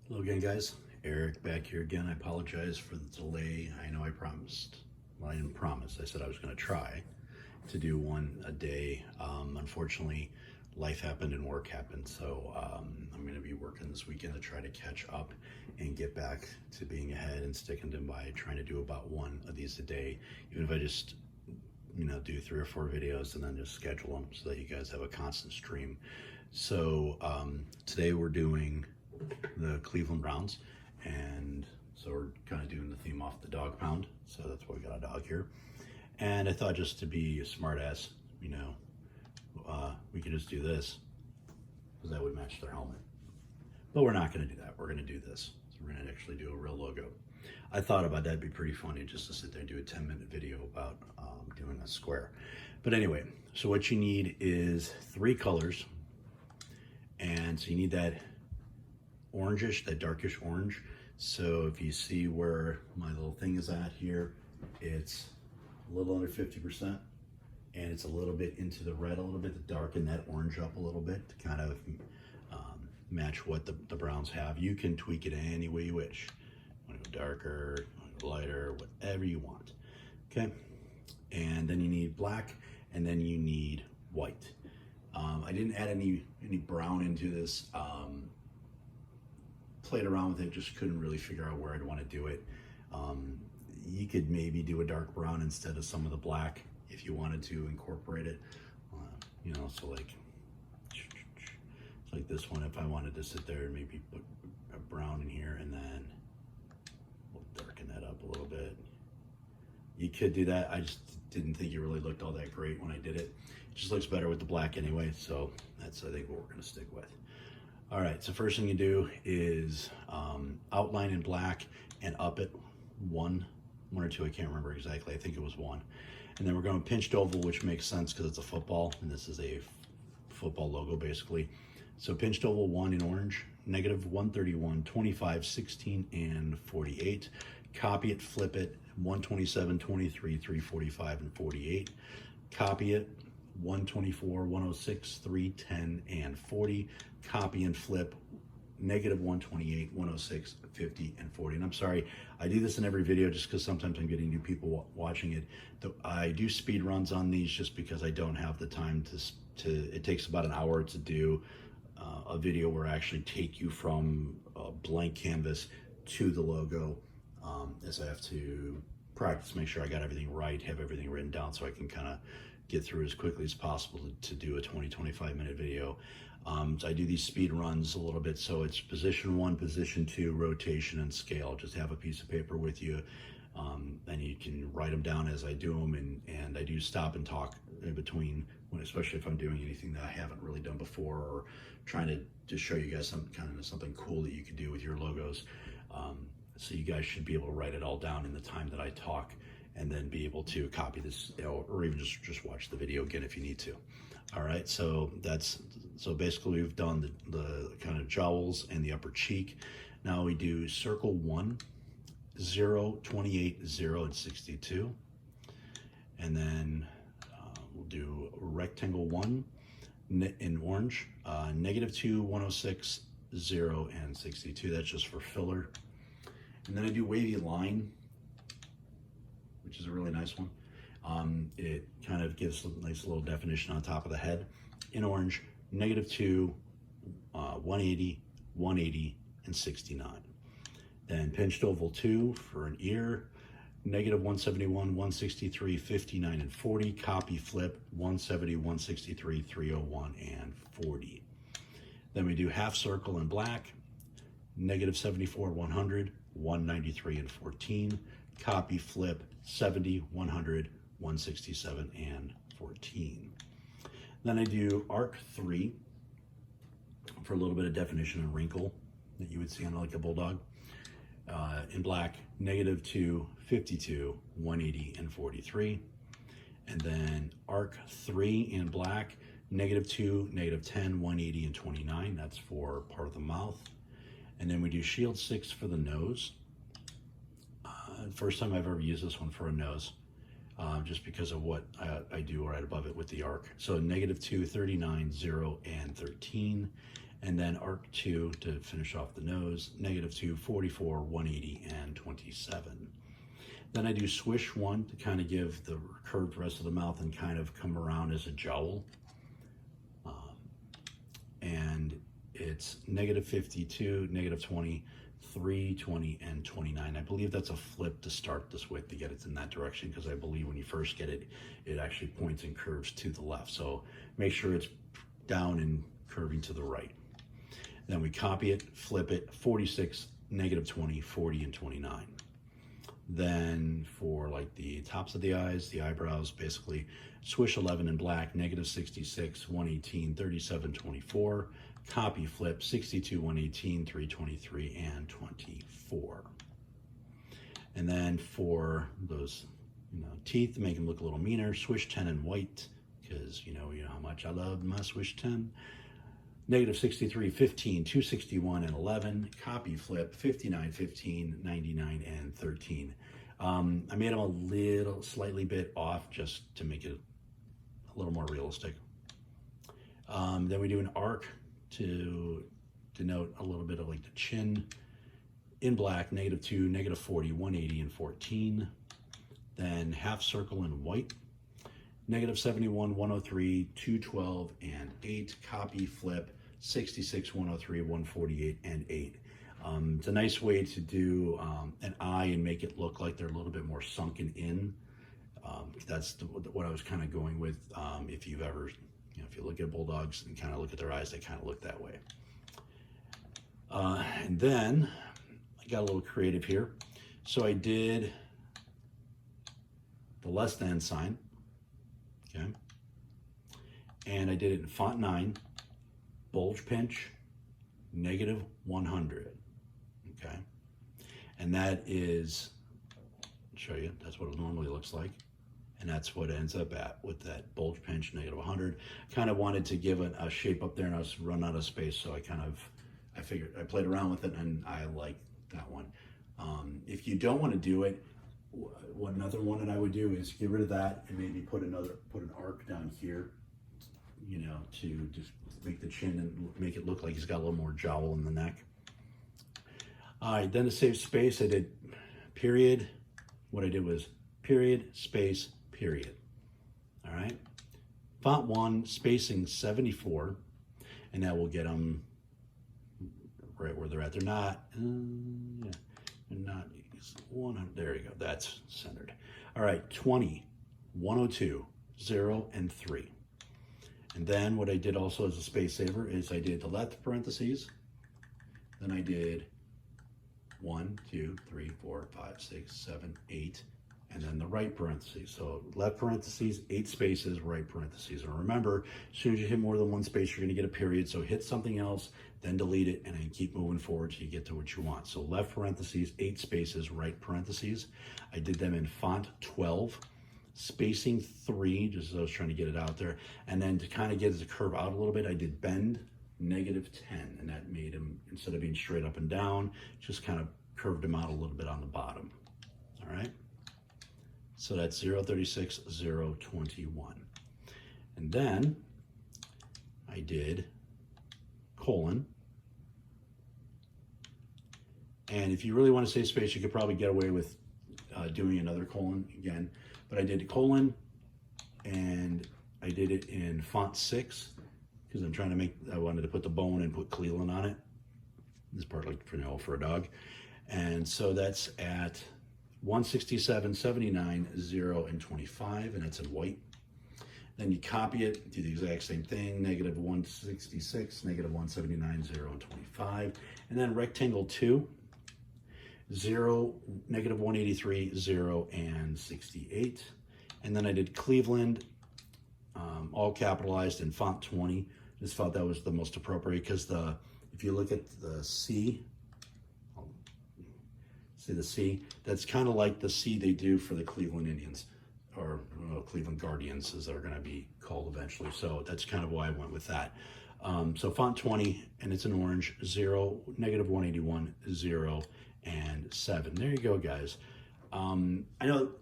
Hello again, guys. Eric back here again. I apologize for the delay. I know I promised. Well, I didn't promise. I said I was going to try to do one a day. Unfortunately, life happened and work happened. So I'm going to be working this weekend to try to catch up and get back to being ahead and sticking to by trying to do about one of these a day. Even if I just, do 3 or 4 videos and then just schedule them so that you guys have a constant stream. So today we're doing the Cleveland Browns, and so we're kind of doing the theme off the dog pound, so that's why we got a dog here. And I thought, just to be a smart ass, we could just do this because that would match their helmet, but we're not going to do that. We're going to do this, so we're going to actually do a real logo. I thought about that'd be pretty funny, just to sit there and do a 10-minute video about doing a square. But anyway, so what you need is 3 colors, and so you need that orangish, that darkish orange. So if you see where my little thing is at here, it's a little under 50%, and it's a little bit into the red a little bit, to darken that orange up a little bit to kind of match what the Browns have. You can tweak it any way you wish. You want to go darker, you want to go lighter, whatever you want. Okay, and then you need black, and then you need white. I didn't add any brown into this. Played around with it, just couldn't really figure out where I'd want to do it. You could maybe do a dark brown instead of some of the black if you wanted to incorporate it. So like this one, if I wanted to sit there and maybe put a brown in here and then we'll darken that up a little bit. You could do that. I just didn't think it really looked all that great when I did it. It just looks better with the black anyway, so that's, I think, what we're going to stick with. All right, so first thing you do is outline in black and up it one or two, I can't remember exactly, I think it was 1. And then we're going pinched oval, which makes sense because it's a football, and this is a football logo basically. So pinched oval 1 in orange, -131, 25, 16, and 48. Copy it, flip it, 127, 23, 345, and 48. Copy it, 124, 106, 310, and 40. Copy and flip, -128, 106, 50, and 40. And I'm sorry, I do this in every video just because sometimes I'm getting new people watching it. I do speed runs on these just because I don't have the time to it takes about an hour to do a video where I actually take you from a blank canvas to the logo, as I have to practice, make sure I got everything right, have everything written down so I can kind of get through as quickly as possible to do a 20-25 minute video. So I do these speed runs a little bit, so it's position 1, position 2, rotation, and scale. Just have a piece of paper with you, and you can write them down as I do them, and I do stop and talk in between, especially if I'm doing anything that I haven't really done before, or trying to just show you guys something cool that you could do with your logos. So you guys should be able to write it all down in the time that I talk, and then be able to copy this, or even just watch the video again if you need to. All right, so basically we've done the kind of jowls and the upper cheek. Now we do circle 1, 0, 28, 0, and 62. And then we'll do rectangle 1 in orange, -2, 106, 0, and 62. That's just for filler. And then I do wavy line, which is a really nice one. It kind of gives a nice little definition on top of the head. In orange, -2, 180, 180, and 69. Then pinched oval 2 for an ear, -171, 163, 59, and 40. Copy, flip, 170, 163, 301, and 40. Then we do half circle in black, -74, 100, 193, and 14. Copy, flip, 70, 100, 167, and 14. Then I do arc 3 for a little bit of definition and wrinkle that you would see on like a bulldog. In black, -2, 52, 180, and 43. And then arc 3 in black, -2, -10, 180, and 29. That's for part of the mouth. And then we do shield 6 for the nose. First time I've ever used this one for a nose. just because of what I do right above it with the arc. So -2, 39, 0, and 13. And then arc 2 to finish off the nose, -2, 44, 180, and 27. Then I do swish 1 to kind of give the curved rest of the mouth and kind of come around as a jowl. And it's -52, -20, 3, 20, and 29. I believe that's a flip to start this with to get it in that direction, because I believe when you first get it, it actually points and curves to the left. So make sure it's down and curving to the right. Then we copy it, flip it, 46, -20, 40, and 29. Then for like the tops of the eyes, the eyebrows, basically swish 11 in black, -66, 118, 37, 24. Copy, flip, 62, 118, 323, and 24. And then for those teeth, make them look a little meaner, swish 10 in white, because you know how much I love my swish 10. -63, 15, 261, and 11. Copy, flip, 59, 15, 99, and 13. I made them a little, slightly bit off just to make it a little more realistic. Then we do an arc to denote a little bit of like the chin in black, -2, -40, 180, and 14. Then half circle in white, -71, 103, 212, and 8. Copy, flip, 66, 103, 148, and 8. It's a nice way to do an eye and make it look like they're a little bit more sunken in. That's what I was kind of going with. If you've ever, if you look at bulldogs and kind of look at their eyes, they kind of look that way. And then I got a little creative here. So I did the less than sign, okay? And I did it in font 9, bulge pinch, -100, okay? And that is, I'll show you, that's what it normally looks like. And that's what it ends up at with that bulge pinch, -100. Kind of wanted to give it a shape up there, and I was running out of space, so I figured, I played around with it, and I like that one. If you don't want to do it, another one that I would do is get rid of that and maybe put an arc down here, to just make the chin and make it look like he's got a little more jowl in the neck. All right, then to save space, I did period. What I did was period, space, period. All right. Font 1, spacing 74, and that will get them right where they're at. They're not, they're not 100. There you go. That's centered. All right, 20, 102, 0, and 3. And then what I did also as a space saver is I did the left parentheses, then I did 1, 2, 3, 4, 5, 6, 7, 8, and then the right parentheses. So left parentheses, 8 spaces, right parentheses. And remember, as soon as you hit more than one space, you're gonna get a period. So hit something else, then delete it, and then keep moving forward till you get to what you want. So left parentheses, 8 spaces, right parentheses. I did them in font 12, spacing 3, just as I was trying to get it out there. And then to kind of get it to curve out a little bit, I did bend -10, and that made him, instead of being straight up and down, just kind of curved him out a little bit on the bottom. All right. So that's 036, 021. And then I did colon. And if you really want to save space, you could probably get away with doing another colon again. But I did colon, and I did it in font 6 because I wanted to put the bone and put Cleveland on it. This part like for a dog. And so that's at 167, 79, 0, and 25, and that's in white. Then you copy it, do the exact same thing, -166, -179, 0, and 25. And then rectangle 2, 0, -183, 0, and 68. And then I did Cleveland, all capitalized in font 20. Just thought that was the most appropriate because if you look at the C, see the C, that's kind of like the C they do for the Cleveland Indians, or Cleveland Guardians as they're going to be called eventually. So that's kind of why I went with that. So font 20, and it's in orange, 0, -181, 0, and 7. There you go, guys. I know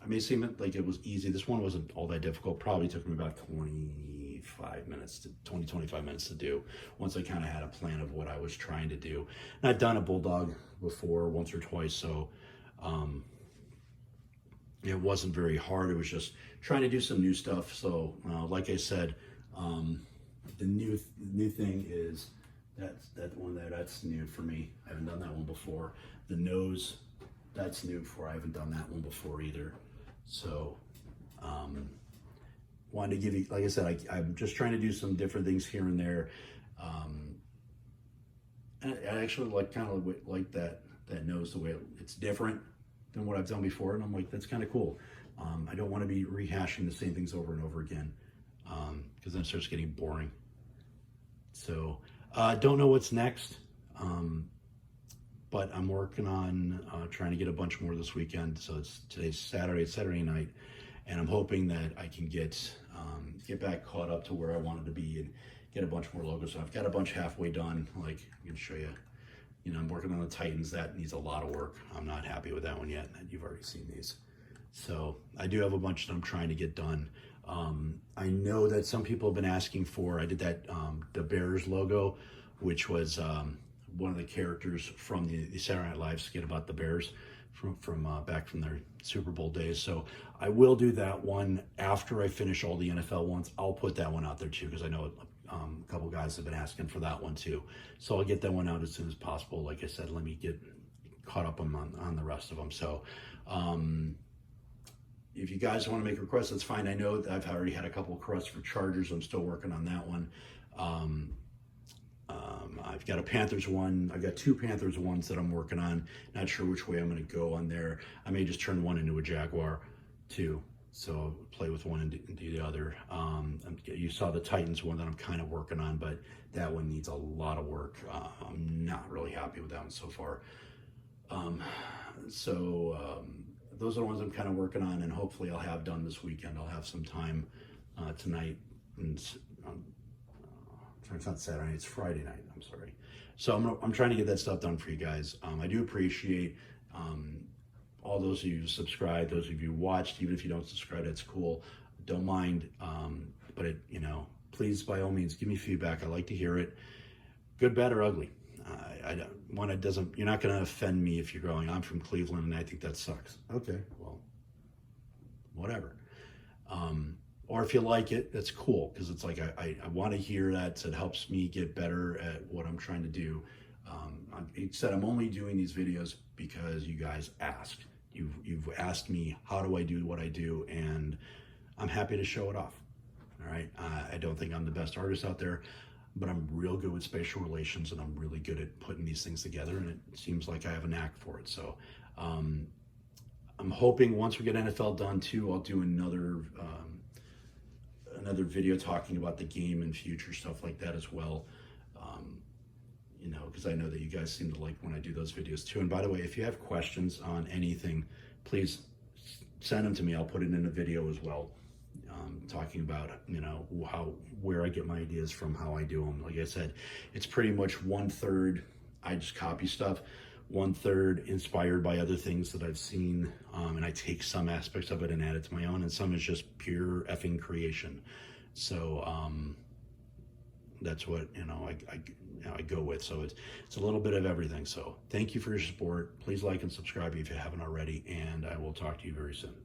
I may seem like it was easy. This one wasn't all that difficult. Probably took me about 20, 25 minutes to 25 minutes to do once I kind of had a plan of what I was trying to do. And I've done a bulldog before once or twice, so it wasn't very hard. It was just trying to do some new stuff. So like I said, the new thing is that one there, that's new for me. I haven't done that one before. The nose, that's new I haven't done that one before either. So wanted to give you, like I said, I'm just trying to do some different things here and there. And I actually kind of like that nose, the way it's different than what I've done before, and I'm like, that's kind of cool. I don't want to be rehashing the same things over and over again, because then it starts getting boring. So don't know what's next, but I'm working on trying to get a bunch more this weekend. So today's Saturday night, and I'm hoping that I can get back caught up to where I wanted to be and get a bunch more logos. So I've got a bunch halfway done. Like, I can show you. I'm working on the Titans. That needs a lot of work. I'm not happy with that one yet. You've already seen these. So I do have a bunch that I'm trying to get done. I know that some people have been asking for, I did that, the Bears logo, which was one of the characters from the Saturday Night Live skit about the Bears from back from their Super Bowl days. So I will do that one after I finish all the NFL ones. I'll put that one out there too, because I know a couple guys have been asking for that one too. So I'll get that one out as soon as possible. Like I said, let me get caught up on the rest of them. So if you guys want to make requests, that's fine. I know that I've already had a couple of requests for Chargers. I'm still working on that one. I've got a Panthers one. I've got two Panthers ones that I'm working on. Not sure which way I'm going to go on there. I may just turn one into a Jaguar too. So I'll play with one and do the other. You saw the Titans one that I'm kind of working on, but that one needs a lot of work. I'm not really happy with that one so far. Those are the ones I'm kind of working on, and hopefully I'll have done this weekend. I'll have some time tonight, and it's not Saturday, it's Friday night, I'm sorry. So I'm trying to get that stuff done for you guys. I do appreciate all those of you who subscribe, those of you who watched. Even if you don't subscribe, that's cool. Don't mind, but please, by all means, give me feedback. I like to hear it, good, bad, or ugly. You're not going to offend me if you're going, I'm from Cleveland and I think that sucks. Okay, well, whatever. Or if you like it, that's cool, because it's like I want to hear that, so it helps me get better at what I'm trying to do. It said I'm only doing these videos because you guys asked. You've asked me, how do I do what I do, and I'm happy to show it off. All right, I don't think I'm the best artist out there, but I'm real good with spatial relations, and I'm really good at putting these things together, and it seems like I have a knack for it. So I'm hoping once we get NFL done too, I'll do another video talking about the game and future stuff like that as well. Because I know that you guys seem to like when I do those videos too. And by the way, if you have questions on anything, please send them to me. I'll put it in a video as well, talking about where I get my ideas from, how I do them. Like I said, it's pretty much 1/3 I just copy stuff, 1/3 inspired by other things that I've seen, and I take some aspects of it and add it to my own, and some is just pure effing creation. So that's what I go with. So it's a little bit of everything. So thank you for your support. Please like and subscribe if you haven't already, and I will talk to you very soon.